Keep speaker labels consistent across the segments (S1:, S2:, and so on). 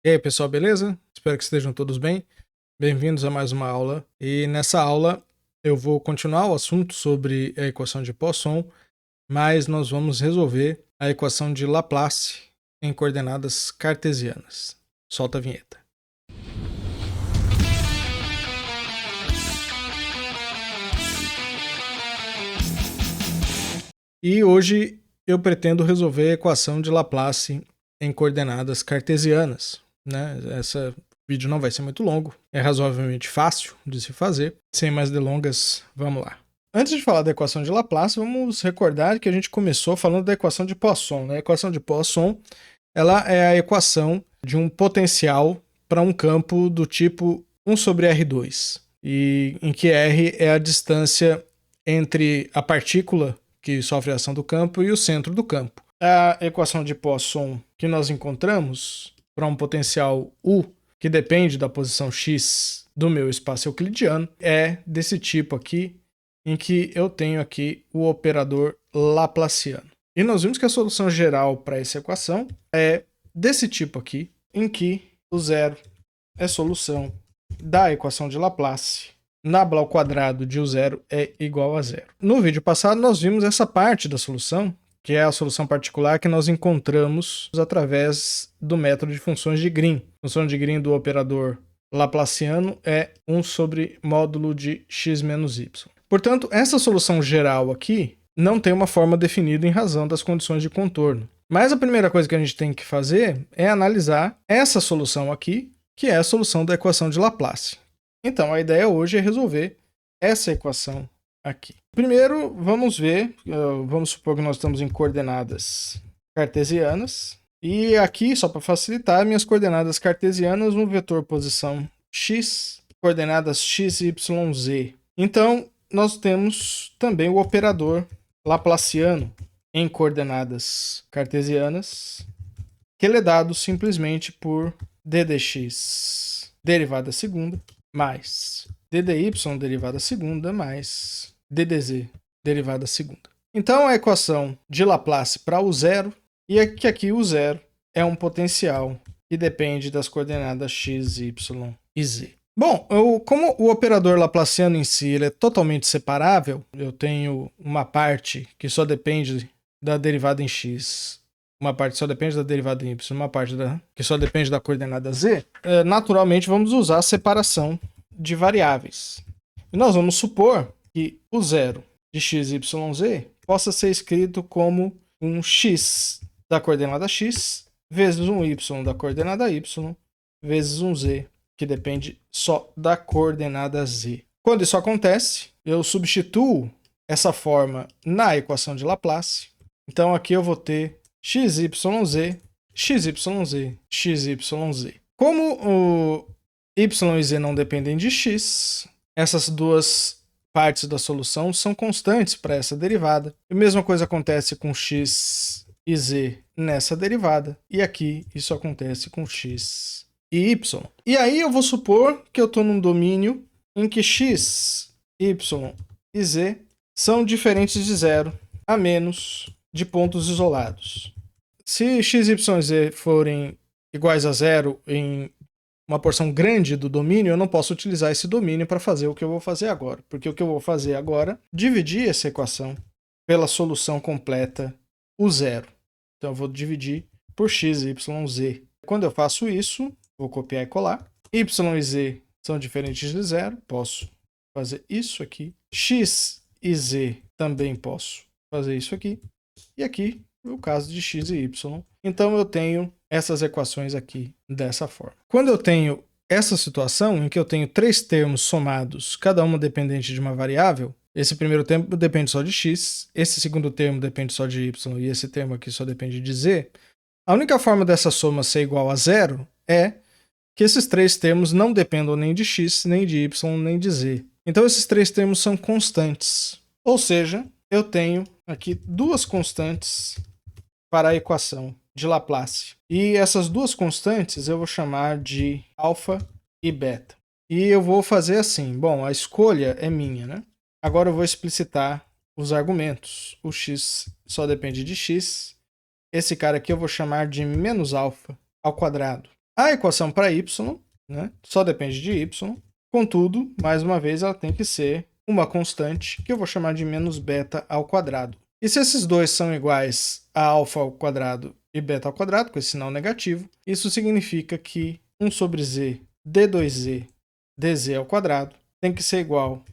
S1: E aí, pessoal, beleza? Espero que estejam todos bem. Bem-vindos a mais uma aula. E nessa aula eu vou continuar o assunto sobre a equação de Poisson, mas nós vamos resolver a equação de Laplace em coordenadas cartesianas. Solta a vinheta. E hoje eu pretendo resolver a equação de Laplace em coordenadas cartesianas, né? Esse vídeo não vai ser muito longo, é razoavelmente fácil de se fazer. Sem mais delongas, vamos lá. Antes de falar da equação de Laplace, vamos recordar que a gente começou falando da equação de Poisson, né? A equação de Poisson, ela é a equação de um potencial para um campo do tipo 1 sobre R2, e em que R é a distância entre a partícula que sofre a ação do campo e o centro do campo. A equação de Poisson que nós encontramos para um potencial U, que depende da posição x do meu espaço euclidiano, é desse tipo aqui, em que eu tenho aqui o operador laplaciano. E nós vimos que a solução geral para essa equação é desse tipo aqui, em que o zero é solução da equação de Laplace. Nabla ao quadrado de U0 é igual a zero. No vídeo passado nós vimos essa parte da solução, que é a solução particular que nós encontramos através do método de funções de Green. A função de Green do operador laplaciano é 1 sobre módulo de x menos y. Portanto, essa solução geral aqui não tem uma forma definida em razão das condições de contorno. Mas a primeira coisa que a gente tem que fazer é analisar essa solução aqui, que é a solução da equação de Laplace. Então, a ideia hoje é resolver essa equação aqui. Primeiro, vamos ver, vamos supor que nós estamos em coordenadas cartesianas. E aqui, só para facilitar, minhas coordenadas cartesianas no vetor posição x, coordenadas x, y, z. Então, nós temos também o operador laplaciano em coordenadas cartesianas, que ele é dado simplesmente por d dx derivada segunda, mais ddy derivada segunda, mais ddz derivada segunda. Então, a equação de Laplace para o zero, e aqui o zero é um potencial que depende das coordenadas x, y e z. Bom, como o operador laplaciano em si ele é totalmente separável, eu tenho uma parte que só depende da derivada em x, uma parte só depende da derivada em y, uma parte que só depende da coordenada z, naturalmente vamos usar a separação de variáveis. E nós vamos supor que o zero de x, y, z possa ser escrito como um x da coordenada x vezes um y da coordenada y vezes um z que depende só da coordenada z. Quando isso acontece, eu substituo essa forma na equação de Laplace. Então aqui eu vou ter x, y, z, x, y, z, x, y, z. Como o y e z não dependem de x, essas duas partes da solução são constantes para essa derivada. A mesma coisa acontece com x e z nessa derivada. E aqui isso acontece com x e y. E aí eu vou supor que eu estou num domínio em que x, y e z são diferentes de zero, a menos de pontos isolados. Se x, y e z forem iguais a zero em uma porção grande do domínio, eu não posso utilizar esse domínio para fazer o que eu vou fazer agora. Porque o que eu vou fazer agora é dividir essa equação pela solução completa, o zero. Então eu vou dividir por x, y, z. Quando eu faço isso, vou copiar e colar. Y e z são diferentes de zero, posso fazer isso aqui. X e z também posso fazer isso aqui. E aqui, o caso de x e y. Então eu tenho essas equações aqui dessa forma. Quando eu tenho essa situação em que eu tenho três termos somados, cada uma dependente de uma variável, esse primeiro termo depende só de x, esse segundo termo depende só de y e esse termo aqui só depende de z, a única forma dessa soma ser igual a zero é que esses três termos não dependam nem de x, nem de y, nem de z. Então esses três termos são constantes. Ou seja, eu tenho aqui duas constantes para a equação de Laplace. E essas duas constantes eu vou chamar de alfa e beta. E eu vou fazer assim, bom, a escolha é minha, né? Agora eu vou explicitar os argumentos. O x só depende de x. Esse cara aqui eu vou chamar de menos alfa ao quadrado. A equação para y, né, só depende de y, contudo, mais uma vez, ela tem que ser uma constante que eu vou chamar de menos beta ao quadrado. E se esses dois são iguais a alfa ao quadrado e beta ao quadrado, com esse sinal negativo, isso significa que 1 sobre z d2z dz ao quadrado tem que ser igual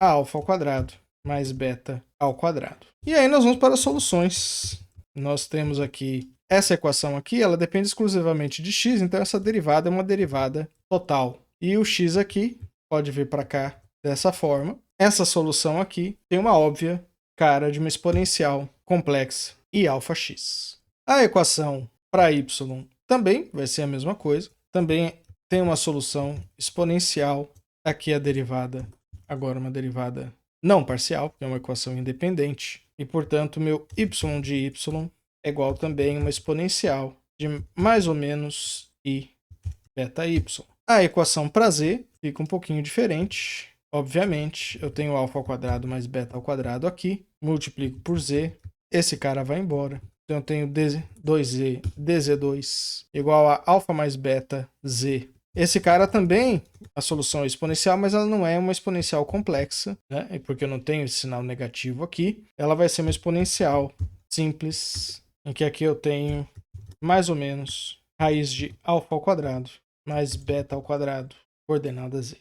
S1: a alfa ao quadrado mais beta ao quadrado. E aí nós vamos para as soluções. Nós temos aqui essa equação aqui, ela depende exclusivamente de x, então essa derivada é uma derivada total. E o x aqui pode vir para cá dessa forma. Essa solução aqui tem uma óbvia cara de uma exponencial complexa e alfa x. A equação para y também vai ser a mesma coisa. Também tem uma solução exponencial. Aqui a derivada, agora uma derivada não parcial, que é uma equação independente. E, portanto, meu y de y é igual também a uma exponencial de mais ou menos i beta y. A equação para z fica um pouquinho diferente. Obviamente, eu tenho alfa ao quadrado mais beta ao quadrado aqui. Multiplico por z. Esse cara vai embora. Então, eu tenho 2z dz2 igual a alfa mais beta z. Esse cara também, a solução é exponencial, mas ela não é uma exponencial complexa, né? Porque eu não tenho esse sinal negativo aqui. Ela vai ser uma exponencial simples, em que aqui eu tenho mais ou menos raiz de alfa ao quadrado mais beta ao quadrado, coordenada z.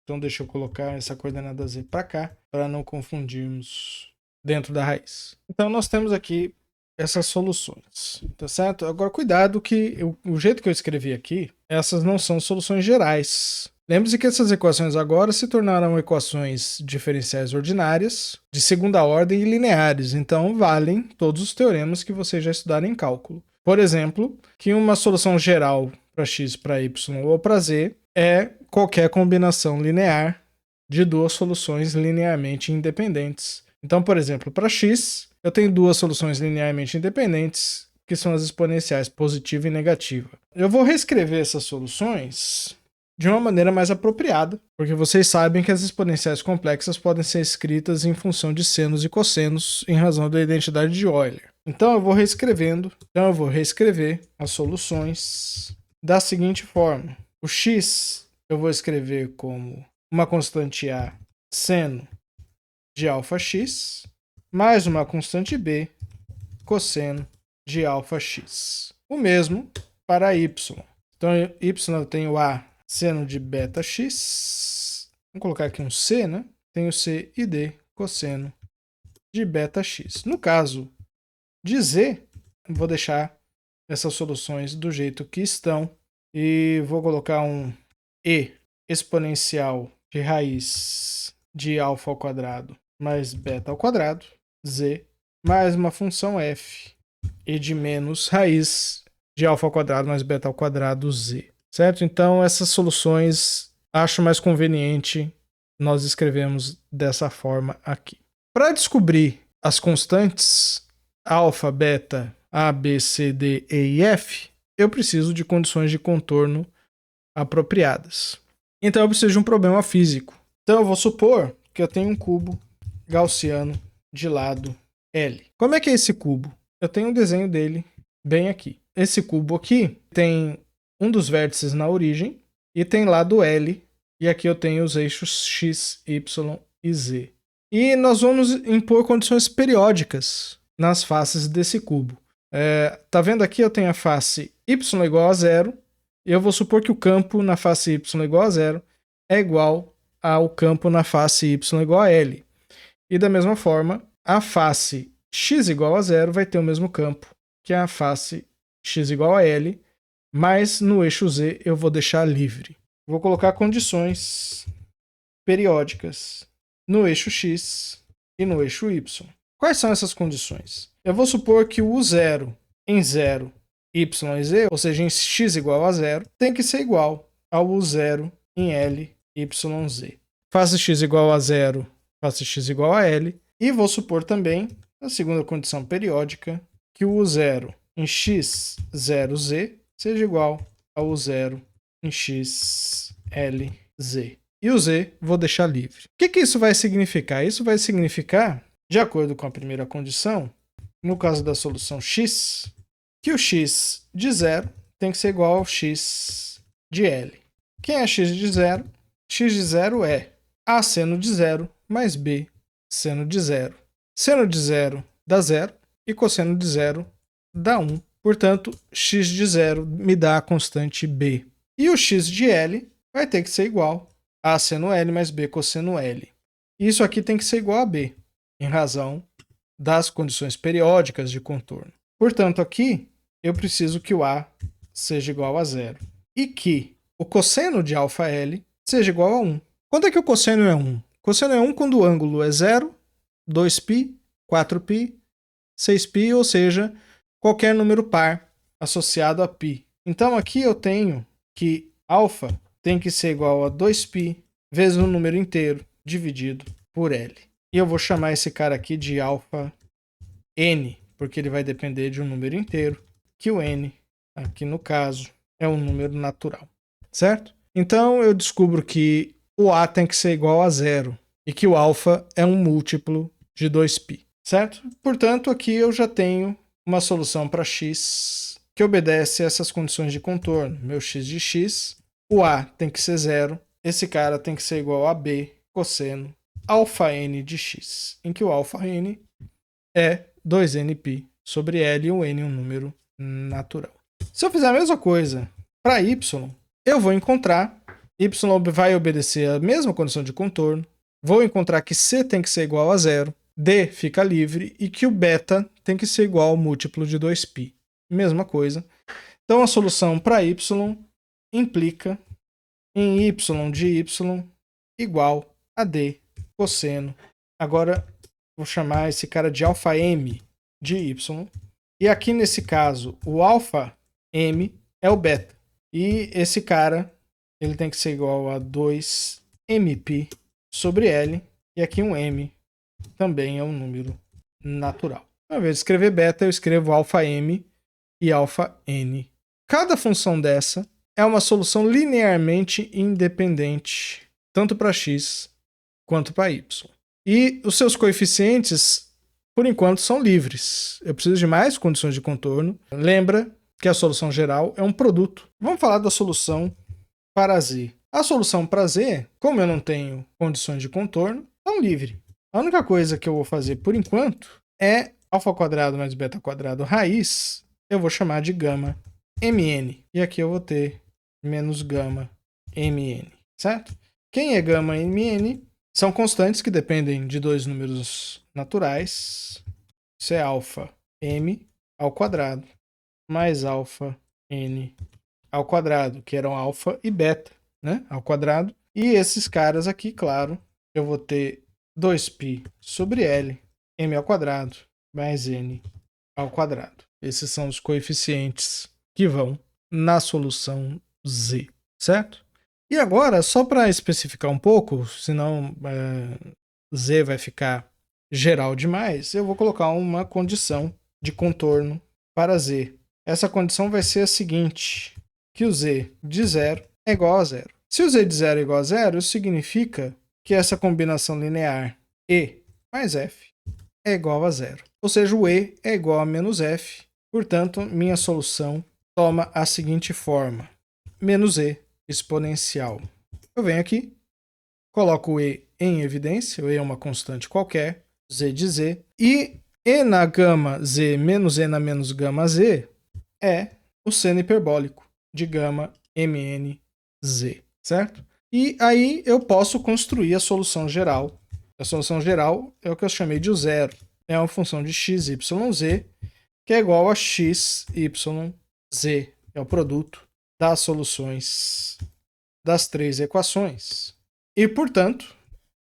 S1: Então deixa eu colocar essa coordenada z para cá, para não confundirmos dentro da raiz. Então nós temos aqui essas soluções, tá certo? Agora cuidado que o jeito que eu escrevi aqui, essas não são soluções gerais. Lembre-se que essas equações agora se tornaram equações diferenciais ordinárias, de segunda ordem e lineares, então valem todos os teoremas que vocês já estudaram em cálculo. Por exemplo, que uma solução geral para x, para y ou para z é qualquer combinação linear de duas soluções linearmente independentes. Então, por exemplo, para x, eu tenho duas soluções linearmente independentes, que são as exponenciais positiva e negativa. Eu vou reescrever essas soluções de uma maneira mais apropriada, porque vocês sabem que as exponenciais complexas podem ser escritas em função de senos e cossenos em razão da identidade de Euler. Então eu vou reescrevendo, eu vou reescrever as soluções da seguinte forma. O x eu vou escrever como uma constante a seno de alfa x mais uma constante b cosseno de alfa x. O mesmo para y. Então, y eu tenho a seno de beta x. Vamos colocar aqui um c, né? Tenho c e d cosseno de beta x. No caso de z, eu vou deixar essas soluções do jeito que estão e vou colocar um e exponencial de raiz de alfa ao quadrado mais beta ao quadrado, z, mais uma função f, e de menos raiz de alfa ao quadrado mais beta ao quadrado, z. Certo? Então, essas soluções acho mais conveniente nós escrevemos dessa forma aqui. Para descobrir as constantes alfa, beta, a, b, c, d, e e f, eu preciso de condições de contorno apropriadas. Então, eu preciso de um problema físico. Então, eu vou supor que eu tenho um cubo gaussiano de lado L. Como é que é esse cubo? Eu tenho um desenho dele bem aqui. Esse cubo aqui tem um dos vértices na origem e tem lado L. E aqui eu tenho os eixos x, y e z. E nós vamos impor condições periódicas nas faces desse cubo. Tá vendo aqui? Eu tenho a face y igual a 0. E eu vou supor que o campo na face y igual a 0 é igual ao campo na face y igual a L. E da mesma forma, a face x igual a 0 vai ter o mesmo campo que a face x igual a L, mas no eixo z eu vou deixar livre. Vou colocar condições periódicas no eixo x e no eixo y. Quais são essas condições? Eu vou supor que o u0 em 0, y e z, ou seja, em x igual a 0, tem que ser igual ao u0 em L, y, z. Face x igual a 0, face x igual a L. E vou supor também, a segunda condição periódica, que o u0 em x, 0, z seja igual ao u0 em x, L, z. E o z vou deixar livre. O que isso vai significar? Isso vai significar, de acordo com a primeira condição, no caso da solução x, que o x de 0 tem que ser igual ao x de L. Quem é x de zero? X de zero é A seno de zero mais B seno de zero. Seno de zero dá zero e cosseno de zero dá 1. Portanto, x de zero me dá a constante B. E o x de L vai ter que ser igual a seno L mais B cosseno L. Isso aqui tem que ser igual a B, em razão das condições periódicas de contorno. Portanto, aqui eu preciso que o A seja igual a zero e que o cosseno de alfa L seja igual a 1. Quando é que o cosseno é 1? O cosseno é 1 quando o ângulo é 0, 2π, 4π, 6π, ou seja, qualquer número par associado a π. Então aqui eu tenho que alfa tem que ser igual a 2π vezes um número inteiro dividido por L. E eu vou chamar esse cara aqui de alfa n, porque ele vai depender de um número inteiro, que o n, aqui no caso, é um número natural, certo? Então eu descubro que o A tem que ser igual a zero e que o alfa é um múltiplo de 2π, certo? Portanto, aqui eu já tenho uma solução para x que obedece a essas condições de contorno. Meu x de x, o A tem que ser zero, esse cara tem que ser igual a B cosseno alfa n de x, em que o alfa n é 2nπ sobre L e o n é um número natural. Se eu fizer a mesma coisa para y, eu vou encontrar, y vai obedecer a mesma condição de contorno, vou encontrar que c tem que ser igual a zero, d fica livre e que o beta tem que ser igual ao múltiplo de 2π. Mesma coisa. Então a solução para y implica em y de y igual a d cosseno. Agora vou chamar esse cara de alfa m de y. E aqui nesse caso, o alfa m é o beta. E esse cara ele tem que ser igual a 2mπ sobre L. E aqui um m também é um número natural. Ao invés de escrever beta, eu escrevo alfa m e alfa n. Cada função dessa é uma solução linearmente independente, tanto para x quanto para y. E os seus coeficientes, por enquanto, são livres. Eu preciso de mais condições de contorno. Lembra que a solução geral é um produto. Vamos falar da solução para z. A solução para z, como eu não tenho condições de contorno, é livre. A única coisa que eu vou fazer por enquanto é alfa quadrado mais beta quadrado raiz, eu vou chamar de gama mn. E aqui eu vou ter menos gama mn, certo? Quem é gama mn? São constantes que dependem de dois números naturais. Isso é alfa m ao quadrado mais alfa n ao quadrado, que eram alfa e beta, né, ao quadrado. E esses caras aqui, claro, eu vou ter 2π sobre L, m ao quadrado mais n ao quadrado. Esses são os coeficientes que vão na solução z, certo? E agora, só para especificar um pouco, senão z vai ficar geral demais, eu vou colocar uma condição de contorno para z. Essa condição vai ser a seguinte, que o z de zero é igual a zero. Se o z de zero é igual a zero, isso significa que essa combinação linear e mais f é igual a zero. Ou seja, o e é igual a menos f, portanto, minha solução toma a seguinte forma, menos e exponencial. Eu venho aqui, coloco o e em evidência, o e é uma constante qualquer, z de z, e na gama z menos e na menos gama z é o seno hiperbólico de gama mn z, certo? E aí eu posso construir a solução geral. A solução geral é o que eu chamei de o zero. É uma função de x, y, z, que é igual a x, y, z. É o produto das soluções das três equações. E, portanto,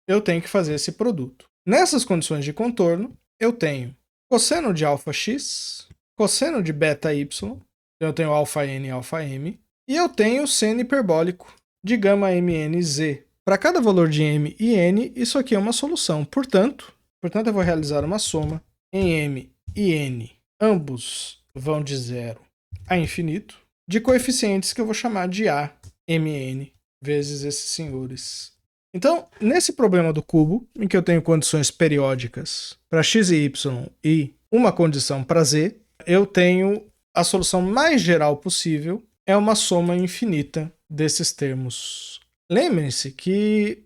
S1: eu tenho que fazer esse produto. Nessas condições de contorno, eu tenho cosseno de alfa x, cosseno de beta y, eu tenho alfa n e alfa m, e eu tenho seno hiperbólico de gama mn z. Para cada valor de m e n, isso aqui é uma solução. Portanto, eu vou realizar uma soma em m e n. Ambos vão de 0 a infinito, de coeficientes que eu vou chamar de a, mn, vezes esses senhores. Então, nesse problema do cubo, em que eu tenho condições periódicas para x e y e uma condição para z, eu tenho a solução mais geral possível é uma soma infinita desses termos. Lembrem-se que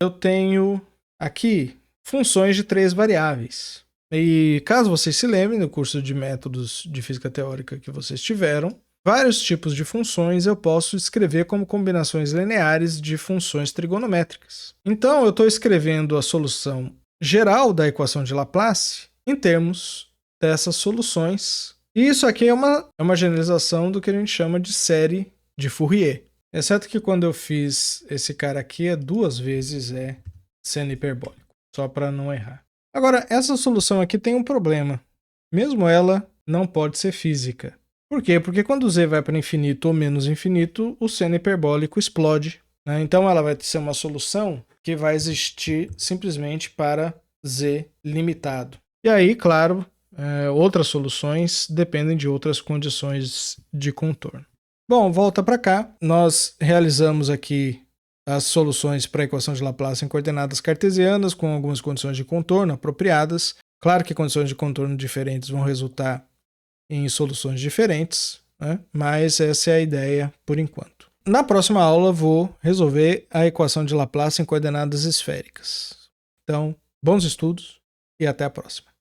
S1: eu tenho aqui funções de 3 variáveis. E caso vocês se lembrem do curso de métodos de física teórica que vocês tiveram, vários tipos de funções eu posso escrever como combinações lineares de funções trigonométricas. Então eu estou escrevendo a solução geral da equação de Laplace em termos dessas soluções. E isso aqui é uma generalização do que a gente chama de série de Fourier. Exceto que quando eu fiz esse cara aqui, 2 vezes é seno hiperbólico, só para não errar. Agora, essa solução aqui tem um problema. Mesmo ela não pode ser física. Por quê? Porque quando z vai para infinito ou menos infinito, o seno hiperbólico explode, né? Então ela vai ser uma solução que vai existir simplesmente para z limitado. E aí, claro, outras soluções dependem de outras condições de contorno. Bom, volta para cá. Nós realizamos aqui as soluções para a equação de Laplace em coordenadas cartesianas com algumas condições de contorno apropriadas. Claro que condições de contorno diferentes vão resultar em soluções diferentes, né? Mas essa é a ideia por enquanto. Na próxima aula vou resolver a equação de Laplace em coordenadas esféricas. Então, bons estudos e até a próxima.